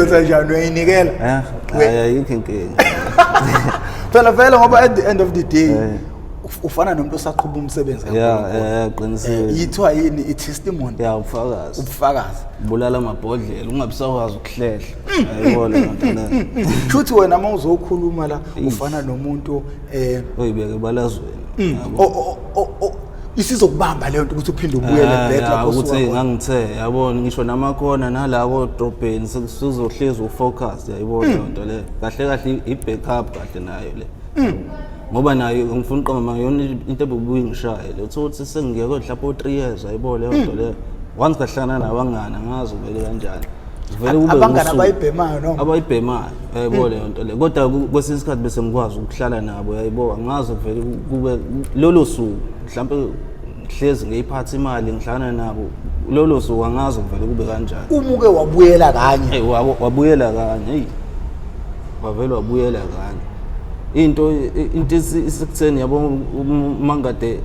Njani uyinikela? Ayikho inkinga. Phela ngoba at the end of the day ufana nomuntu osaqhuba umsebenzi kakhulu. Qinisile. Yithiwa yini i-testimony? Ubufakazi. Ubufakazi. Bulala amabhodlela ungabisakwazi ukuhlehla. Ayibona lento le. Futhi wena mawuzokhuluma la ufana nomuntu oyibeke balazweni. Isizokubamba leyo nto ukuthi uphinde ubuyele back lapho ukuthi ngangithe yabona ngisho namakhona nala ko drobheni sizohlezi ufocus yayibona lento le kahle kahle i-backup kahle nayo le ngoba nayo ngifuna uqoma yona into ebubuyi ngishaye le uthi sengiyeke mhlawumbe 3 years yayibona leyo nto le once kahlana nabangana ngazi vele kanjani vele kube abangana abayibhemayo noma abayibhemayo yayibona leyo nto le kodwa kwesinye isikhathi bese ngikwazi ukuhlala nabo yayibona ngazi vele kube lolo suku mhlawumbe hlezi ngeyiphatha imali ngihlangana nabo lolo suku angazi vele kube kanjani umuke wabuyela kanye wabuyela kanye hey wavela wabuyela kanye into isekutheni yabo mangade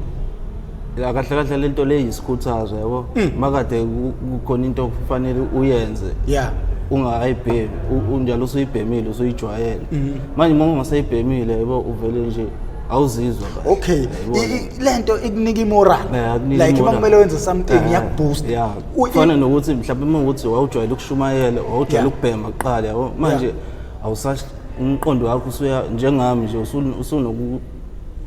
kahle kahle lento le yisikhuthazo yabo makade kukhona into kufanele uyenze ungayibhemi unjalo usuyibhemile usuyijwayele manje uma ungasayibhemile yabo uvele nje awuzizwa kahle. Okay, lento ikunika imoral like uma kumele wenze something yakuboost kufana nokuthi mhlawumbe uma ukuthi wawujwayela ukushumayela wawujwayela ukubhema kuqala yabo manje awusashi umqondo wakho usuya njengami nje usunoku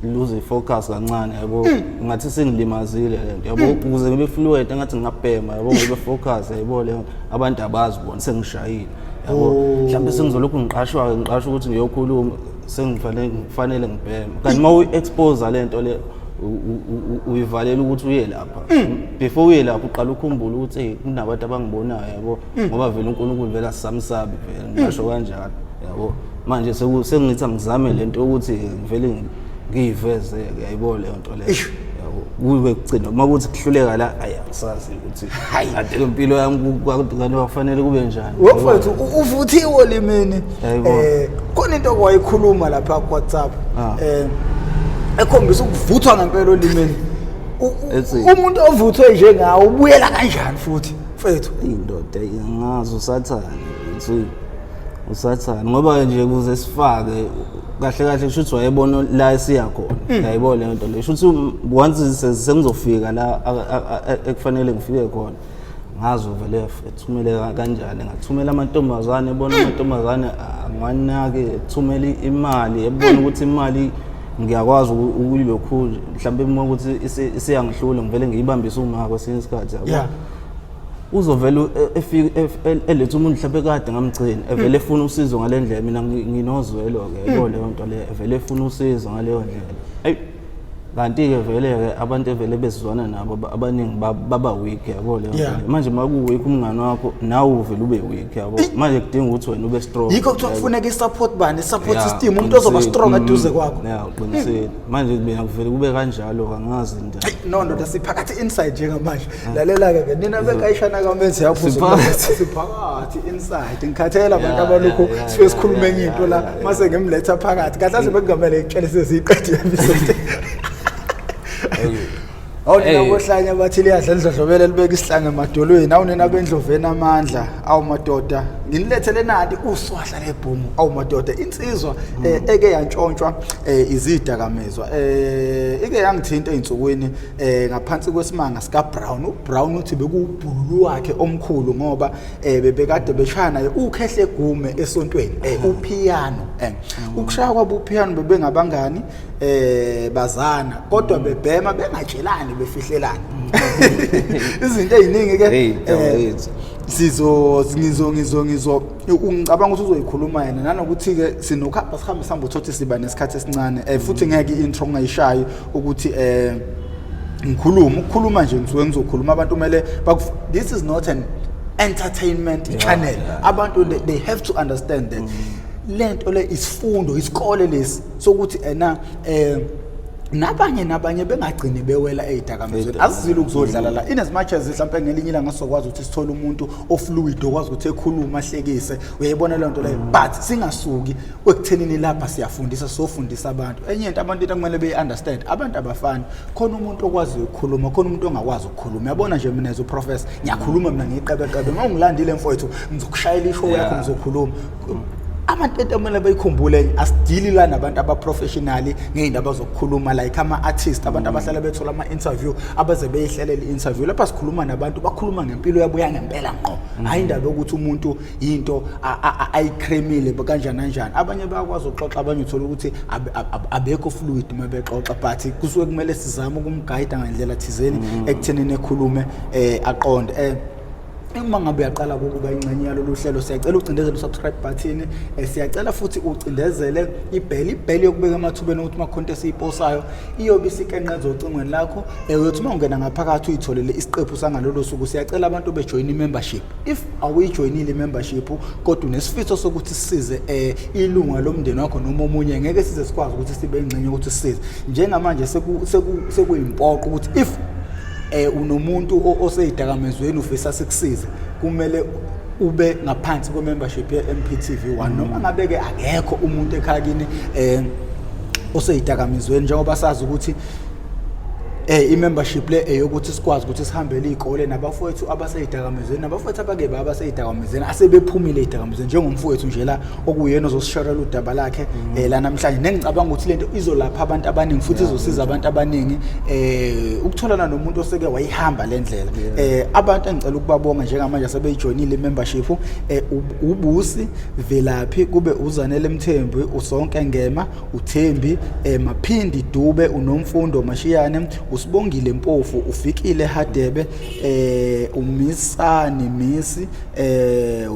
lose focus kancane yabo ngathi sengilimazile lento yabo ukuze ngibe fluent ngathi ngingabhema yabo ngibe focus yabo le abantu abazibona sengishayile yabo mhlawumbe sengizolokhu ngiqashwa ukuthi ngiyokhuluma sengifanele ngibhema kanti uma uexpose lento le uyivalela ukuthi uye lapha before uye lapha uqala ukukhumbula ukuthi kunabantu abangibonayo yabo ngoba vele uNkulunkulu vele asamsabi vele ngisho kanjalo yabo manje sengithi angizame lento ukuthi vele ngiyiveze yayibona le nto leyo yabo kube kugcina uma kuthi kuhluleka la ayisazi ukuthi hayi ade impilo yami kufanele kube njani wofethu uvuthiwe limini khona into okwayikhuluma lapha ku WhatsApp ekhombisa ukuvuthwa ngempela olimini umuntu ovuthwe njengawe ubuyela kanjani futhi mfethu indoda ngazi usathana ngoba nje kuze sifake kahle kahle kusho ukuthi wayebona la esiya khona yayibona lento le kusho ukuthi once sengizofika la ekufanele ngifike khona ngazo vele ethumele kanjani ngathumela amantombazane ebona amantombazane anganake ethumela imali ebona ukuthi imali ngiyakwazi ukuyilokhu mhlawumbe uma ukuthi isiyangihlula ngivele ngiyibambise uma kwesinye isikhathi yabo uzovela elethe umuntu mhlawumbe kade ngamgcina evele efuna usizo ngalendlela mina nginozwelo ke yebo leyo nto le evele efuna usizo ngaleyo ndlela hey kanti ke vele ke abantu evele besizwana nabo abaningi baba weak yabo leyo nto manje maku weak umngane wakho nawe uvela ube weak yabo manje kudinga ukuthi wena ube strong yikho kuthi kufuneka isupport bani support system umuntu ozoba strong eduze kwakho qinisile manje mina kuvele kube kanjalo angazi nje no ndoda siphakathi inside njengamanje lalela ke nina bekayishana kamenzi yakho siphakathi inside ngikhathela abantu abalukho sife sikhuluma enye into la mase ngimletha phakathi kahle sebengamele ikutshela seziqedi episode awunina bohlanya bathi liyadla lidlodlobele libeka isihlange emadolweni awunina bendloveni amandla awumadoda nginilethele nandi uswahla lebhumu awumadoda insizwa eke yantshontshwa izidakamizwa ike yangithinta einsukwini ngaphansi kwesimanga sika Brown uBrown uthi bekubhulu wakhe omkhulu ngoba bebekade beshana ukhehle gume esontweni upiano ukushaya kwabo upiano bebengabangani bazana kodwa bebhema bengatshelani befihlelana izinto eziningi ke ngizo ungicabanga ukuthi uzoyikhuluma yena nanokuthi ke sinokhamba sihamba uthothi siba nesikhathi esincane futhi ngeke intro ngayishayi ukuthi ukukhuluma nje ngizokhuluma abantu kumele this is not an entertainment channel abantu they have to understand that lento le isifundo isikole lesi sokuthi nabanye bengagcini bewela ezidakamizweni asizile ukuzodlala la in as much as mhlawumbe ngelinye ilanga sizokwazi ukuthi sithole umuntu ofluid okwazi ukuthi ekhuluma ahlekise uyayibona le nto leyo but singasuki ekuthenini lapha siyafundisa sofundisa abantu enye into abantu kumele be-understand abantu abafani khona umuntu okwazi ukukhuluma khona umuntu ongakwazi ukukhuluma uyabona nje mina as uprofessor ngiyakhuluma mina ngiqebeqebe uma ungilandile mfowethu ngizokushayela ishow yakho ngizokhuluma abantu entomela bayikhumbule asidili la nabantu abaprofessionally ngeindaba zokukhuluma like ama-artist abantu abahlala bethola ama-interview abaze beyihlelela i-interview lapha sikhuluma nabantu bakhuluma ngempilo yabo yangempela ngqo hayi indaba yokuthi umuntu yinto ayikremile kanjani abanye bayakwazi ukuxoxa abanye uthola ukuthi abekho fluid uma bexoxa but kusuke kumele sizame ukumgayida ngendlela thizeni ekuthenini ekhulume aqonde uma ngabe uyaqala ukuba ingcenye yalolu hlelo siyacela ucindezele usubscribe button siyacela futhi ucindezele ibheli yokubeka emathubeni ukuthi makhonto esiyiposayo iyobe isikenqeza ocingweni lakho uyothi uma ungena ngaphakathi uyitholele isiqephu sangalolo suku siyacela abantu bejoin membership if awuyijoinile membership kodwa unesifitho sokuthi sisize ilunga lomndeni wakho noma omunye ngeke size sikwazi ukuthi sibe ingcenye ukuthi sisize njengamanje sekuyimpoqo ukuthi if unomuntu oseyidakamizweni ufisa sikusize kumele ube ngaphansi kwe-membership ye-MPTV1 noma ngabe-ke akekho umuntu ekhakini oseyidakamizweni njengoba sazi ukuthi i-membership le eyokuthi sikwazi ukuthi sihambele izikole nabafowethu abaseyidakamizweni nabafowethu abake babaseyidakamizweni asebephumile ezidakamizweni njengomfowethu nje la okuyena ozosisharela udaba lakhe la namhlanje nengicabanga ukuthi lento izolapha abantu abaningi futhi izosiza abantu abaningi ukutholana nomuntu oseke wayihamba le ndlela abantu engicela ukubabonga njengamanje sebeyijoinile i-membership ubusi Velaphi kube uZanele Mthembu uSonke Ngema uThembi Maphindi Dube uNomfundo Mashiyane Usibongile Mpofu uFikile Hadebe uMisani Misi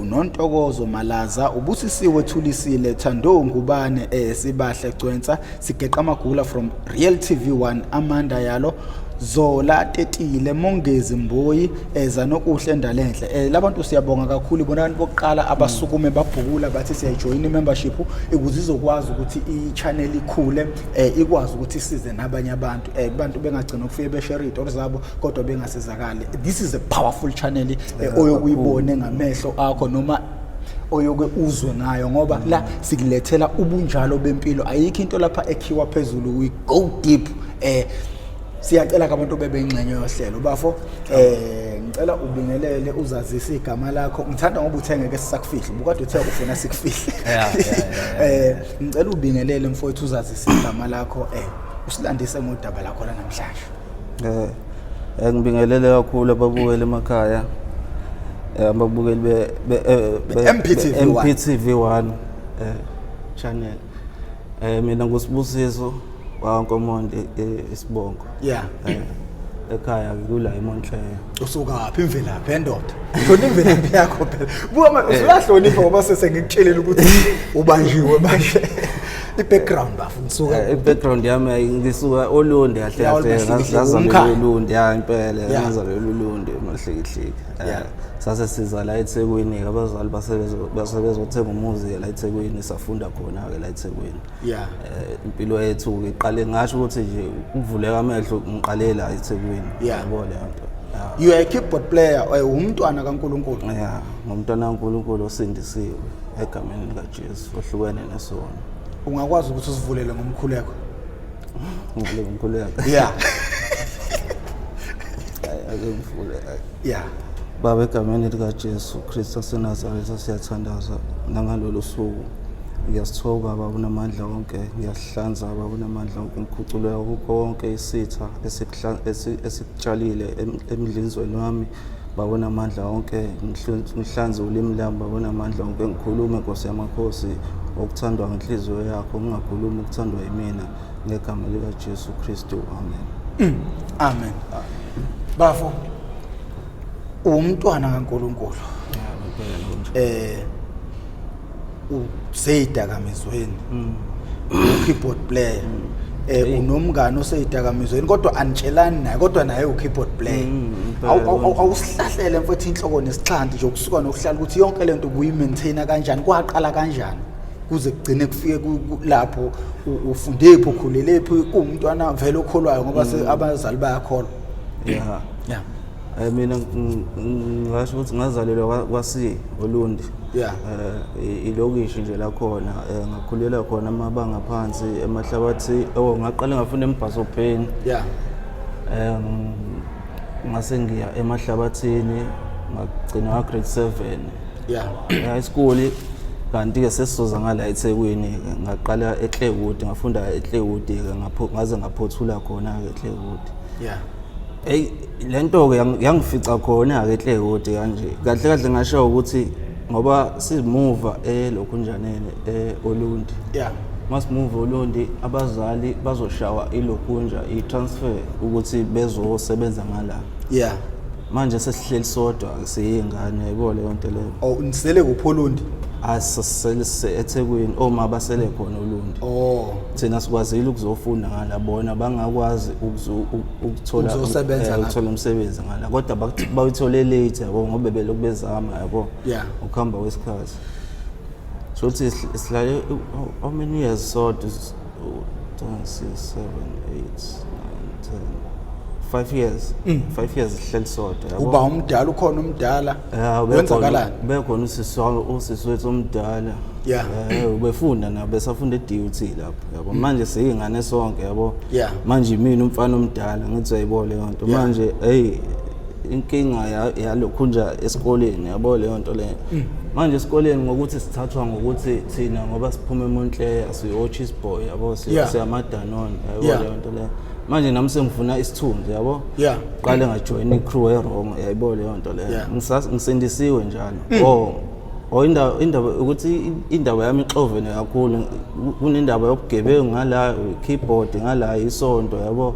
uNontokozo Malaza ubusisiwe Thulisile Thando Ngubane Sibahle Cwensa Sigeqa Amagula from Real TV1 Amanda Yalo Zola Tetile Mongezi Mboyi Zanokuhle Ndalenhle labantu siyabonga kakhulu bona abantu bokuqala abasukume babhukula bathi siyajoin membership ukuze izokwazi ukuthi i-channel ikhule ikwazi ukuthi isize nabanye abantu abantu bengagcina ukufike beshare izinto zabo kodwa bengasizakala. This is a powerful channel oyokuyibona ngamehlo akho noma oyoke uzwe ngayo ngoba la sikulethela ubunjalo bempilo ayikho into lapha ekhiwa phezulu we go deep siyacela abantu bebe ingcenye yohlelo bafo ngicela ubingelele uzazise igama lakho ngithanda ngoba uthengeke sisakufihla ubukade uthe ufuna sikufihle ngicela ubingelele mfowethu uzazise igama lakho usilandise ngodaba lakho la namhlanje ngibingelele kakhulu ababukeli emakhaya ababukeli be MPTV1 channel mina nguSibusiso waNkomondi isibongo ekhaya ngikula eMontle usuka lapha imvelaphi endoda khona imvelaphi yakho phela buka usuyahlonipha ngoba sesengikutshelile ukuthi ubanjiwe manje i-background bafuna i-background yami ngisuka Olundi kahle ngazalelwa Olundi impela ngazalelwa Olundi emahlekihleki sase siza la eThekwini abazali basebezothenga umuzi la eThekwini safunda khona ke la eThekwini impilo yethu iqale ngasho ukuthi nje ukuvuleka amehlo ngiqale la eThekwini yabona lento you are a keyboard player umntwana kaNkulunkulu ngumntwana kaNkulunkulu osindisiwe egameni likaJesu ohlukene nesona ungakwazi ukuthi usivulele ngomkhuleko ngomkhuleko Baba egameni likaJesu Kristu seNazaretha siyathandaza nangalolu suku ngiyasithoba Baba unamandla wonke ngiyahlanza Baba unamandla wonke ngikhuculeka kukho konke isitha esikutshalile emdlinzweni wami Baba unamandla wonke ngihlanze ulimi lami Baba unamandla wonke ngikhulume Nkosi yamakhosi okuthandwa ngenhliziyo yakho ungakhulumi ukuthandwa yimina ngegama likaJesu Kristu amen amen bafo umntwana kaNkulunkulu useyidakamizweni keyboard player unomngane oseyidakamizweni kodwa anitshelani naye kodwa naye ukeyboard player awusihlahlele mfethu inhloko nesixhanti nje ukusuka nokuhlala ukuthi yonke lento kuyimaintaina kanjani kwaqala kanjani kuze kugcine kufike lapho ufundephi ukhulelephi umntwana vele okholwayo ngoba abazali bayakholwa. Mina ngisho ukuthi ngazalelwa kwasi Olundi. Ilokishi nje la khona ngakhulela khona amabanga phansi emahlabathi ngaqala ngafunda eMbhasopheni. Ngase ngiya emahlabathini ngagcina grade 7. High school kanti ke sesizoza ngala eThekwini ngaqala eClearwood ngafunda eClearwood ke ngaze ngaphothula khona ke eClearwood. Lento ke yangifica khona ke eClearwood kanje kahle kahle ngasho ukuthi ngoba simuva elokhunjaneni Olundi. Masimuva Olundi abazali bazoshawa ilokhunja itransfer ukuthi bezosebenza ngala. Manje sesihleli sodwa siyingane yabo leyo nto leyo. Nisele kuphi Olundi? Asisele eThekwini oma basele khona Olundi. Thina sikwazile ukuzofunda ngala bona bangakwazi ukuthola umsebenzi ngala kodwa bawuthole late yabo ngoba beloku bezama yabo ukuhamba kwesikhathi. So sihlale how many years so 6 7 8 9 10 5 years. 5 years sihleli sodwa yabo. Uba umdala ukhona umdala. Wenzakalani? Bekhona usisi wethu omdala. Ubefunda na besafunda eDUT lapho yabo. Manje siyingane sonke yabo. Manje mina umfana omdala ngithi ayibole leyo nto. Manje inkinga yalokhunja esikoleni yabo leyo nto leyo. Manje esikoleni ngokuthi sithathwa ngokuthi thina ngoba siphuma eMontclair siyochis boy yabo siyamadanone yabo leyo nto leyo. Manje nami sengifuna isithunzi yabo. Qale ngajoin icrew erong yayibona leyo nto leyo. Ngisendisiwe njalo. Indaba ukuthi indaba yami ixovene kakhulu kunendaba yobugebengu ngala keyboard ngala isonto yabo.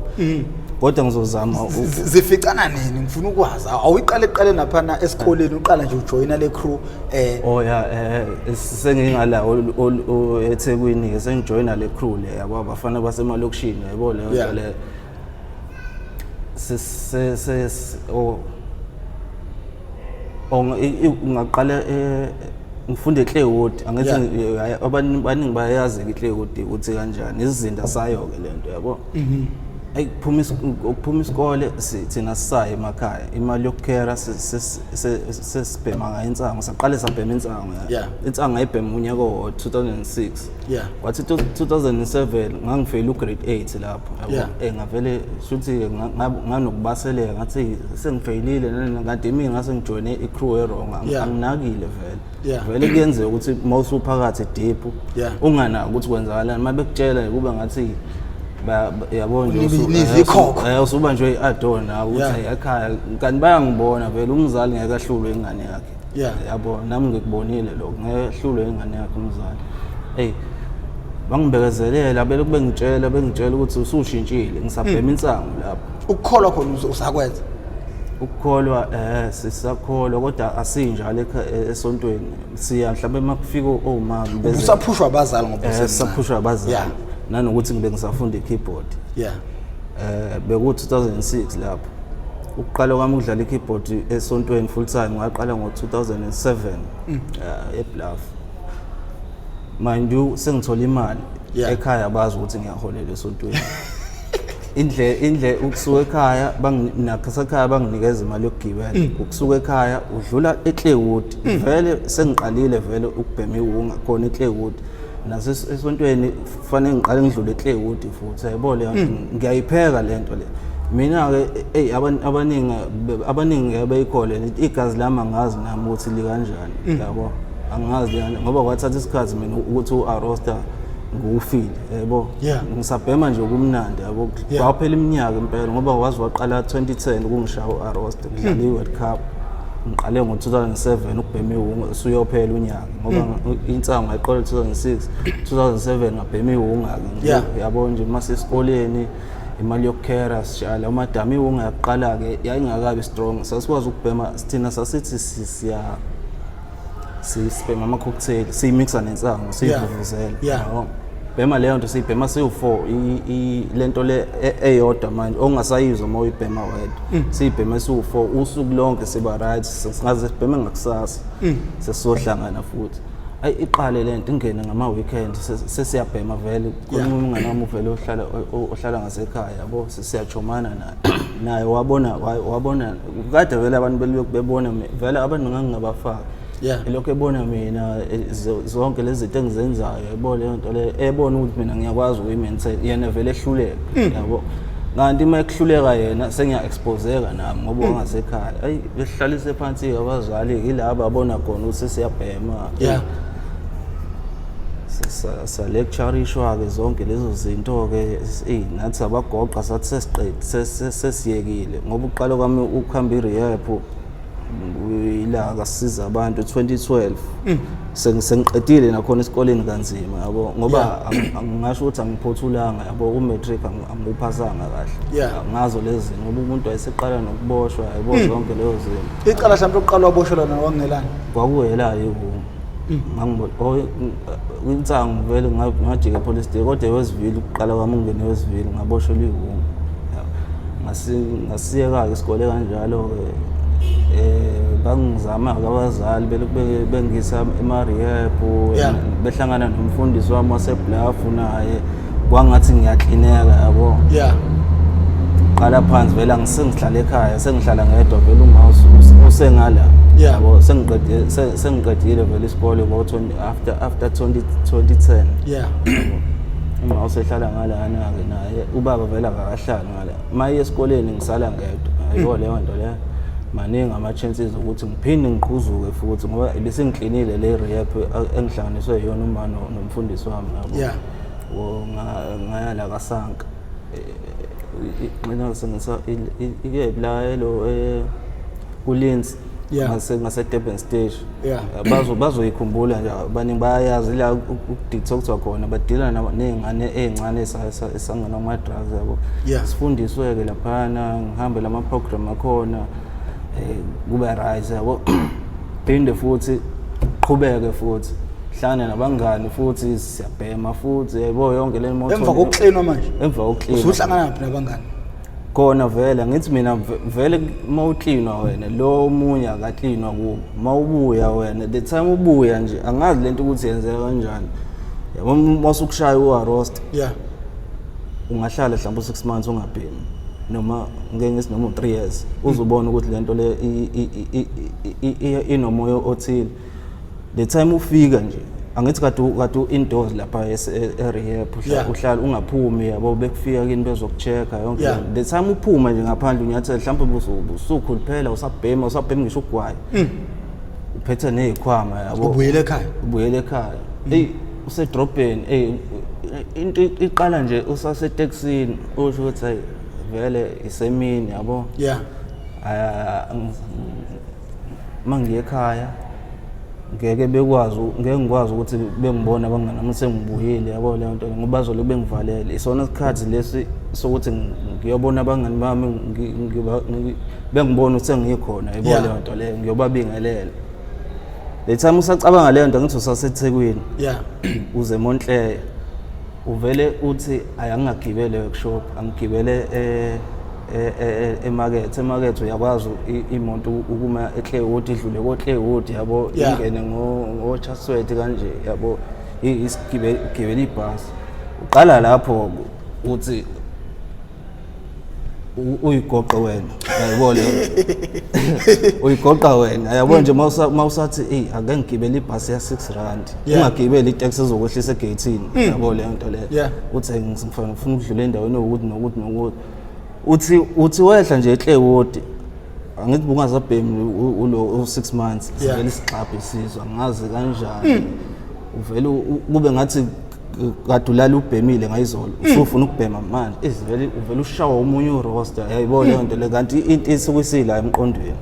Kodwa ngizozama zificana nini ngifuna ukwazi awuyiqale naphana esikoleni uqala nje ujoina le crew sengingala eThekwini ke sengijoina le crew le yabo abafana basemalokishini yabo leyo nto le ngaqala ngifunde eClearwood angithi abaningi bayazi eClearwood ukuthi kanjani izinda sayo ke lento yabo. Ukuphuma isikole thina sisaye emakhaya imali yokukhera sesibhema ngainsango saqale sabhema insango insango ayibhema unyaka wo2006 kwathi 2007 ngangifeyila ugrade 8 lapho yabo ngavele futhi nganokubaseleka ngathi sengifeyilile kanti mina ngase ngijoine icrew erong anginakile vele kuyenzeka ukuthi mawusuphakathi deep unganaki ukuthi kwenzakalani mabekutshela kuba ngathi yabo nje usuba nje iadona ukuthi ekhaya kanti bayangibona vele umzali ngeke ahlulwe ingane yakhe yabo nami ngikubonile lokho ngeke ahlulwe ingane yakhe umzali bangibekezelela belokhu bengitshela ukuthi usushintshile ngisabhema insango lapho. Ukukholwa khona usakwenza ukukholwa sisakholwa kodwa asinjalo esontweni siya mhlawumbe makufika oma usaphushwa abazali ngoba sisaphushwa abazali nanokuthi ngibe ngisafunda ikeyboard beku 2006 lapho ukuqala kwami ukudlala ikeyboard esontweni full time ngaqala ngo2007 eBluff. Manje sengithola imali ekhaya bazi ukuthi ngiyaholela esontweni. Indle ukusuka ekhaya banginakhasekhaya banginikeza imali yokugibela ukusuka ekhaya udlula eClearwood vele sengiqalile vele ukubhema iwunga khona eClearwood nasesontweni kufanele ngiqale ngidlule eClearwood futhi yabo leyo ngiyayipheka lento le mina ke abaningi abayikholwe igazi lami angazi nami ukuthi li kanjani yabo angazi ngoba kwathatha isikhathi mina ukuthi uArosta ngufile yabo ngisabhema nje okumnandi yabo kwaphela iminyaka impela ngoba wazi waqala 2010 kungishawa uArosta ngidlala iWorld Cup ngiqale ngo2007 ukubhema iwunga usuyophela unyaka ngoba insango ayiqole 2006 2007 ngabhema iwunga yabo nje mase esikoleni imali yokukhera sishala umadami iwunga yaqala ke yayingakabi strong sasikwazi ukubhema sithina sasithi sibhema ama cocktail simixa nensango sivuvuzela yabo bhema leyo nto sibhema siwu4 lento le eyodwa manje ongasayizwa uma uyibhema wedwa sibhema siwu4 usuku lonke siba right singaze sibheme ngakusasa sesizohlangana futhi iqale lento ingene ngama weekend sesiyabhema vele kunquma unganami uvele ohlala ngasekhaya yabo siyachomana naye wabona kade vele abantu bebona vele abantu ngangingabafaka lokho ebona mina zonke lezi zinto engizenzayo yabo le nto le ebona ukuthi mina ngiyakwazi ukuyimaintain yena vele ehluleka yabo kanti uma ekuhluleka yena sengiya-exposeka nami ngoba wangasekhaya ayi behlalise phansi abazali yilaba abona khona ukuthi sesiyabhema sa-lecturishwa-ke zonke lezo zinto-ke nathi abagoqa sathi sesiyekile ngoba uqala kwami ukuhamba i-rehab ila akasiza abantu 2012 sengiqedile nakhona esikoleni kanzima yabo ngoba ngingasho ukuthi angiphothulanga yabo umatric angiwuphasanga kahle ngazo lezi ngoba umuntu wayeseqala nokuboshwa yabo zonke lezo zinto iqala mhlawumbe uqala waboshelwa nawangelani kwakuyela yiwo intsangu vele ngajika police station kodwa eWestville ukuqala kwami ungene eWestville ngaboshelwa ihumo ngasiyeka-ke isikole kanjalo-ke bangizama-ke abazali bengisa ema-rehab behlangana nomfundisi wami waseblafu naye kwangathi ngiyaklineka yabo qala phansi vele angisengihlala ekhaya sengihlala ngedwa vele umawusi usengala yabo sengiqedile vele isikole after 2010 umawusi ehlala ngalana-ke naye ubaba vele akakahlali ngala maye esikoleni ngisala ngedwa ayibo leyo nto leyo maningi ama-chances ukuthi ngiphinde ngiqhuzuke futhi ngoba besengiklinile le rehab engihlanganiswe yona uma nomfundisi wami yabo ngayala kasanka mina ikebulayelo kulinzi ngase-Durban stage bazoyikhumbula nje abaningi bayayazi la ukudetox-wa khona badila ney'ngane ey'ncane esangena kuma-drugs yabo sifundiswe-ke laphana ngihambe lama-program akhona kube right yabo phinde futhi qhubeke futhi hlangane nabangani futhi siyabhema futhi yabo yonke le moto emva kokuklinwa manje emva kokuklinwa usuhlangana naphi nabangani khona vele ngithi mina vele mawuklinwa wena lo omunye akaklinwa kubo mawubuya wena the time ubuya nje angazi lento ukuthi yenzeka kanjani yabo masukushaya uarrest ungahlala mhlawumbe 6 months ungabhemi noma ngeke ngithi noma 3 years uzobona ukuthi lento le inomoya othile the time ufika nje angithi kade indoors lapha e-rehab uhlala ungaphumi yabo bekufika kini bezokuchecka yonke the time uphuma nje ngaphandle unyathela mhlawumbe usukhuluphela usabhema ngisho ugwayi uphethe nezikhwama yabo ubuyele ekhaya usedrobheni into iqala nje usaseteksini usho ukuthi hayi vele isemini yabo mangiye ekhaya ngeke ngikwazi ukuthi bengibona abangani nami sengibuyile yabo leyo nto ngoba bazobe bengivalele isona isikhathi lesi sokuthi ngiyobona abangani bami bengibona ukuthi sengikhona yabo leyo nto leyo ngiyobabingelela le time usacabanga leyo nto ngithi usaseThekwini uze Monhle uvele uthi ayangagibele workshop angigibele emarket uyakwazi imoto ukuma eClaywood idlule koClaywood yabo ingene ngoChaswet kanje yabo isigibele ibhasi uqala lapho uthi uyigoqa wena yabo le uyigoqa wena yabo nje mawusathi ake ngigibele ibhasi ya 6 rand ungagibeli itaxi ezokwehlisa egate yabo le nto le uthi ngifuna ukudlula endaweni nokuthi uthi wehla nje eClaywood angithi bungazabhemi ulo 6 months sivele isigxabhe isizwe angazi kanjani uvele kube ngathi kadulala ubhemile ngayizolo usufuna ukubhema manje uvele ushawa omunye uroster yayibo leyo nto le kanti into isukwisila emqondweni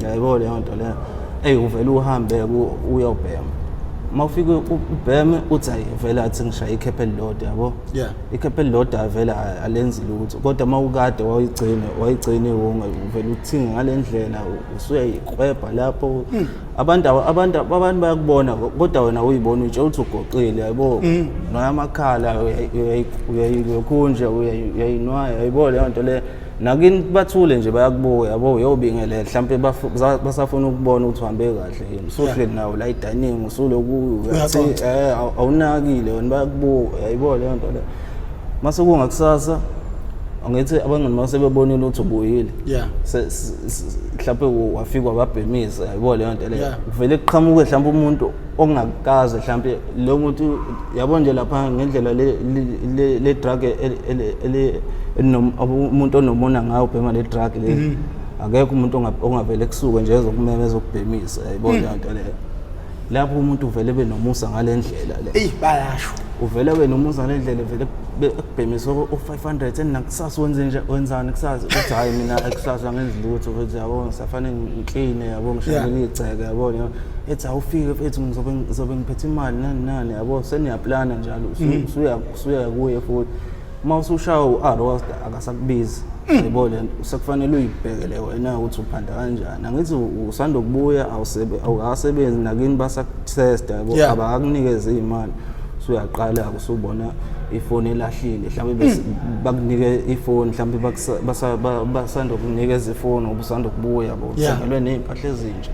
yayibo leyo nto le uvele uhambe uyobhema mawufika ubheme uthi hayi vele athi ngishaya icapital load yabo icapital load avele alenzi lutho kodwa mawukade wayigcine wonke uvele uthinga ngalendlela usuyayiqwebha lapho abantu bayakubona kodwa wena uyibona utshe uthi ugoqile yabo nayamakhala uyayikhunja uyayinwaya yayibo leyo nto le nakini bathule nje bayakubuka yabo uyobingele mhlambe basafuna ukubona ukuthi uhambe kahle yini usuhleli nawo la idining usuloku uyathi awunakile wena bayakubuka yayibona le nto le mase kungakusasa angithi abangani masebebonile ukuthi ubuyile mhlambe wafika wababhemisa yayibona le nto le uvele kuqhamuke mhlambe umuntu ongakaze mhlambe lo muntu yabo nje lapha ngendlela le drug umuntu onomona ngayo ubhema le drug le akekho umuntu ongavele kusuka nje ezokumema ezokubhemisa yayibona le nto le lapho umuntu uvele benomusa ngalendlela le bayasho uvele benomusa ngalendlela vele ekubhemisa u500 nakusasa wenzani kusasa uthi hayi mina ekusasa ngenza lutho futhi yabo ngisafanele ngiclean yabo ngishayele igceke yabo ethi awufike futhi ngizobe ngiphethe imali nani yabo seniyaplana njalo usuya kuye futhi mawusushaya uArost akasakubizi yabo le usekufanele uyibhekele wena ukuthi uphanda kanjani angithi usanda kubuya awusebenzi nakini basakutesta yabo abakunikeza imali usuyaqala usubona ifoni elahlile mhlawumbe bakunike ifoni mhlawumbe basanda kunikeza ifoni obusanda kubuya yabo uthengelwe nezimpahla ezintsha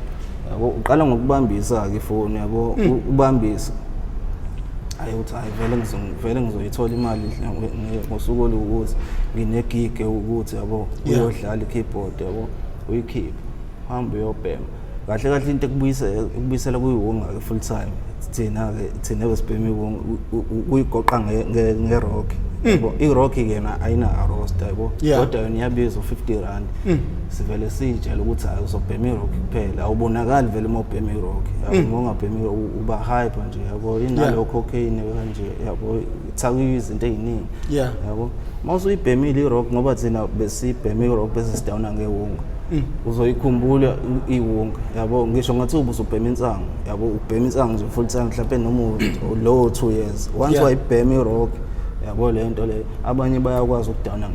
yabo uqala ngokubambisa ke ifoni yabo ubambisa ayi uthi vele ngizoyithola imali ngosuku lokuthi nginegig ukuthi yabo uyodlala ikeyboard yabo uyikhipha hamba uyobhema kahle kahle into ekubuyisela kuyiwonga ke full time thina besibhemi uyigoqa ngerock yabo irock ke na ayina roast yabo kodwa yona iyabiza u50 sivele sitshela ukuthi hayi uzobhema irock kuphela awubonakali vele mawubhema irock yabo ngongabhemi uba hype nje yabo inalo cocaine kanje yabo ithakiwe izinto eziningi yabo mawusuyibhemile irock ngoba thina besibhema irock bese sidawuna ngewonga uzoyikhumbula iwonga yabo ngisho ngathi ubusubhema insango yabo ubhema insango nje full time mhlawumbe noma lo 2 years once wayibhema irock yabo le nto le abanye bayakwazi ukudawuna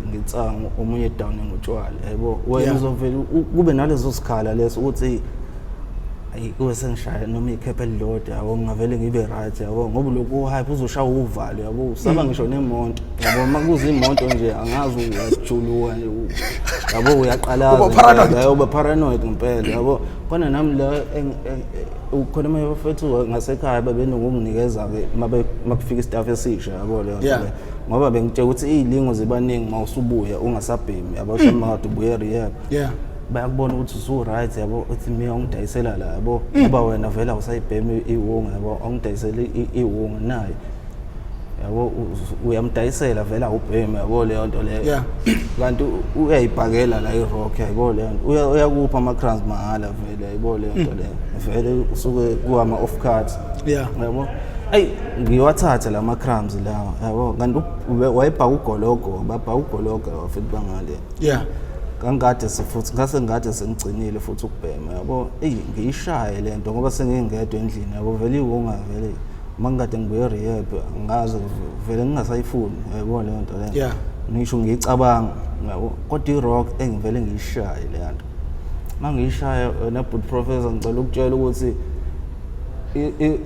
ngensango omunye down ngotshwala yabo wena uzovela kube nalezo sikhala leso ukuthi ayikuwe sengishaya noma ikhephe elilodwa yabo ngavele ngibe right yabo ngoba lokhu hype uzoshaya uvalo yabo usaba ngisho nemonto yabo makuza imoto nje angazi uyajuluka nje yabo uyaqalaza uba paranoid ngempela yabo khona nami la ukhona mafethu ngasekhaya babenokunginikeza ke makufika istaff esisha yabo le nto ngoba bengitshela ukuthi izilingo zibaningi mawusubuya ungasabhemi yabo shemade ubuye rehab bayakubona ukuthi usu right yabo uthi mina ungidayisela la yabo ngoba wena vela usayibhemi iwonga yabo ungidayisela iwonga naye yabo uyamdayisela vela ubhemi yabo le nto le kanti uyayibhakela la irock yabo le nto uyakupha ama crumbs mahala vele yabo le nto le vele usuke kuhama off cards yabo ayi ngiwathatha la ma crumbs lawa yabo kanti wayibhaka ugologo babhaka ugologo futhi bangale kangade sifuthi ngase ngade sengigcinile futhi ukubhema yabo ngiyishaye lento ngoba sengingedwa endlini yabo vele iwonga vele mangade ngibuye rehab ngazi vele ngingasayifuni yabo le nto le ngisho ngiyicabanga yabo kodwa irock engivele ngiyishaye le nto mangiyishaya na but professor ngicela ukutshela ukuthi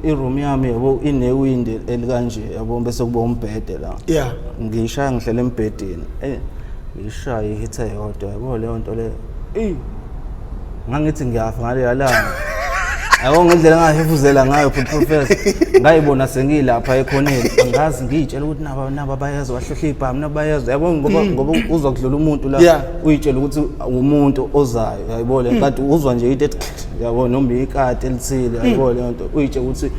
iroom yami yabo inewindi elikanje yabo bese kuba umbhede la ngiyishaya ngihlele embhedeni ngishaya ihitha yodwa yabo leyo nto le ngangithi ngiyafa ngale yalanga yabo ngendlela ngahefuzela ngayo professor ngayibona sengilapha ekhoneni angazi ngiyitshela ukuthi naba bayezwa wahlohla ibhamu nabayezwa yabo ngoba uzokudlula umuntu la uyitshela ukuthi umuntu ozayo yabo le kanti uzwa nje into ethi yabo noma ikati elithile yabo le nto uyitshela ukuthi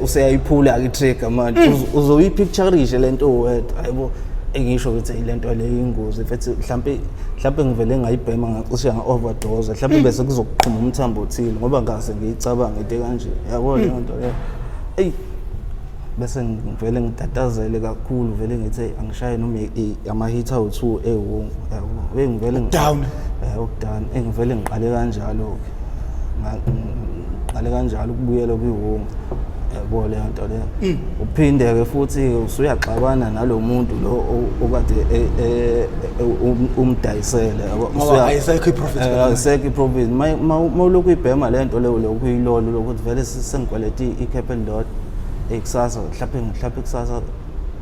useyayiphula ke trigger manje uzoyipictureishe lento wedwa yabo engisho ukuthi ilento le ingozi futhi mhlambe ngivele ngayibhema ngacishe nga-overdose mhlambe bese kuzokuqhuma umthambo othile ngoba ngase ngiyicabanga into kanje yabo le nto le bese ngivele ngitatazele kakhulu vele ngithi angishaye noma ama-hit awu-2 ewonga yabo ngivele down ngivele ngiqale kanjalo ngiqale kanjalo ukubuyela kwiwonga yabo le nto le uphinde ke futhi usuyaxabana nalomuntu lo okade umdayisele yabo ayisekho iprofit ayisekho iprofit mawulokhu ibhema le nto le lokuyilolo lokuthi vele sengikweleta ikhephe elilodwa ekusasa mhlawumbe kusasa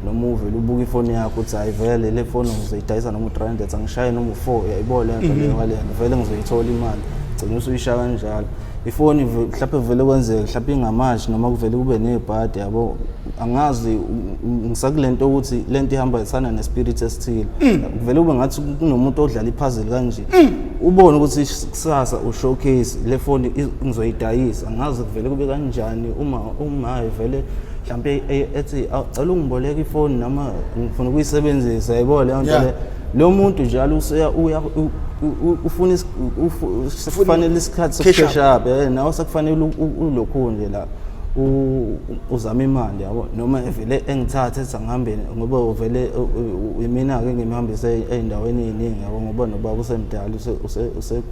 noma uvele ubuka ifoni yakho uthi hayi vele le foni ngizoyidayisa noma u300 angishaye noma u4 uyayibona lento leyo ngale vele ngizoyithola imali gcina usuyishaya kanjalo ifoni mhlawumbe vele kwenzeka mhlawumbe ingamashi noma kuvele kube nebhadi yabo angazi ngisakulento ukuthi lento ihamba isana nespirit esithile kuvele kube ngathi kunomuntu odlala ipuzzle kanje ubone ukuthi kusasa ushowcase le phone ngizoyidayisa angazi kuvele kube kanjani uma vele mhlawumbe ethi acela ungiboleka ifoni noma ngifuna ukuyisebenzisa yayibona leyo nto lo muntu njalo uya ufuna kufanele isikhathi sokukhesha up nawe sekufanele ulokhu nje la uzama imali yabo noma vele engithathe ethi angihambe ngoba vele mina ke ngimhambise eindaweni eziningi yabo ngoba noba kusemdala